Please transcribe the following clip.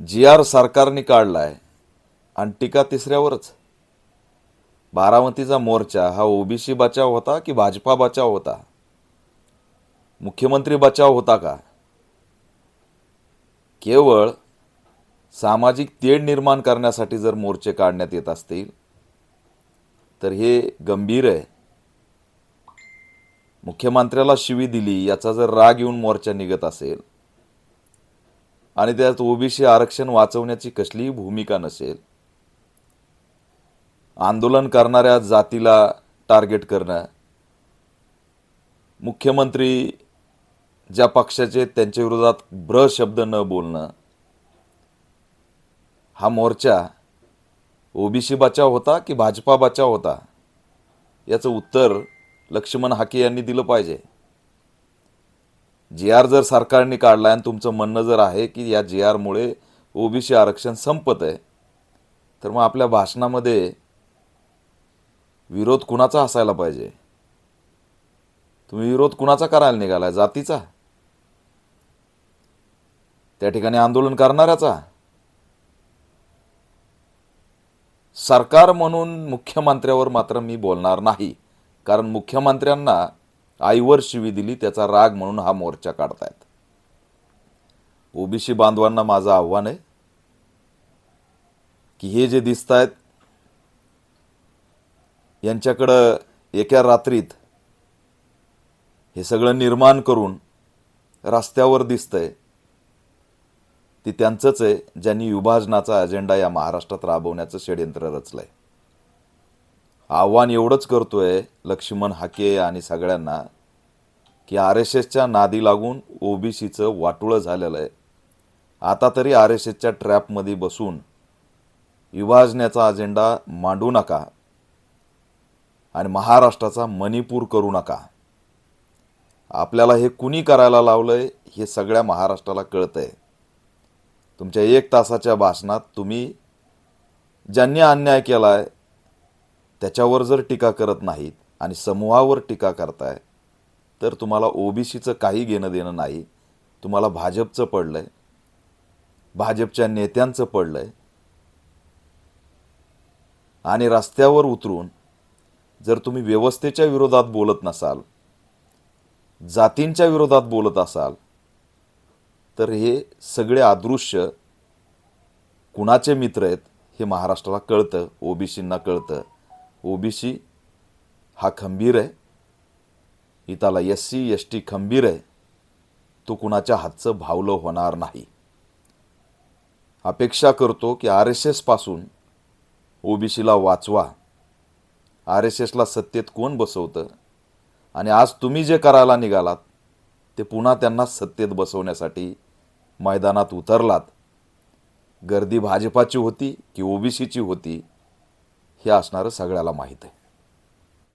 G.R.. सरकारने काढलाय आणि टीका तिसऱ्यावरच। बारामतीचा मोर्चा हा ओबीसी बचाव होता की भाजपा बचाव होता? मुख्यमंत्री बचाव होता का? केवळ सामाजिक तेढ निर्माण करण्यासाठी जर मोर्चे काढण्यात येत असतील तर हे गंभीर आहे। मुख्यमंत्र्याला शिवी दिली याचा जर राग येऊन मोर्चा निघत असेल आणि त्यात ओबीसी आरक्षण वाचवण्याची कसलीही भूमिका नसेल, आंदोलन करणाऱ्या जातीला टार्गेट करणं, मुख्यमंत्री ज्या पक्षाचे त्यांच्या विरोधात ब्र शब्द न बोलणं, हा मोर्चा ओबीसी बचाव होता की भाजपा बचाव होता? याचं उत्तर लक्ष्मण हाके यांनी दिलं पाहिजे। जी.आर. जर सरकारने काढला आणि तुमचं म्हणणं जर आहे की या जी.आर.मुळे ओबीसी आरक्षण संपत आहे, तर मग आपल्या भाषणामध्ये विरोध कुणाचा असायला पाहिजे? तुम्ही विरोध कुणाचा करायला निघालाय? जातीचा? त्या ठिकाणी आंदोलन करणाऱ्याचा? सरकार म्हणून मुख्यमंत्र्यावर मात्र मी बोलणार नाही, कारण मुख्यमंत्र्यांना आईवर शिवी दिली त्याचा राग म्हणून हा मोर्चा काढतायत। ओबीसी बांधवांना माझं आव्हान आहे की हे जे दिसतायत यांच्याकडं एका रात्रीत हे सगळं निर्माण करून रस्त्यावर दिसतंय ती त्यांचंच आहे ज्यांनी विभाजनाचा अजेंडा या महाराष्ट्रात राबवण्याचं षड्यंत्र रचलंय। आव्हान एवढंच करतोय लक्ष्मण हाके आणि सगळ्यांना की आरएसएसच्या नादी लागून ओबीसीचं वाटोळं झालेलं आहे। आता तरी आरएसएसच्या ट्रॅपमध्ये बसून विभाजनाचा अजेंडा मांडू नका आणि महाराष्ट्राचा मणिपूर करू नका। आपल्याला हे कुणी करायला लावलंय हे सगळ्या महाराष्ट्राला कळतंय। तुमच्या 1 तासाच्या भाषणात तुम्ही ज्यांनी अन्याय केलाय त्याच्यावर जर टीका करत नाहीत आणि समूहावर टीका करताय तर तुम्हाला ओबीसीचं काही घेणं देणं नाही। तुम्हाला भाजपचं पडलंय, भाजपच्या नेत्यांचं पडलंय आणि रस्त्यावर उतरून जर तुम्ही व्यवस्थेच्या विरोधात बोलत नसाल, जातींच्या विरोधात बोलत असाल, तर हे सगळे अदृश्य कुणाचे मित्र आहेत हे महाराष्ट्राला कळतं, ओबीसींना कळतं। ओबीसी हा खंबीर आहे, इथला एससी एसटी खंबीर आहे, तो कुणाच्या हातचं भावलं होणार नाही। अपेक्षा करतो की आरएसएस पासून ओबीसीला वाचवा। आरएसएसला सत्तेत कोण बसवतं आणि आज तुम्ही जे करायला निघालात ते पुन्हा त्यांना सत्तेत बसवण्यासाठी मैदानात उतरलात। गर्दी भाजपाची होती की ओबीसीची होती हे असणारं सगळ्याला माहीत आहे।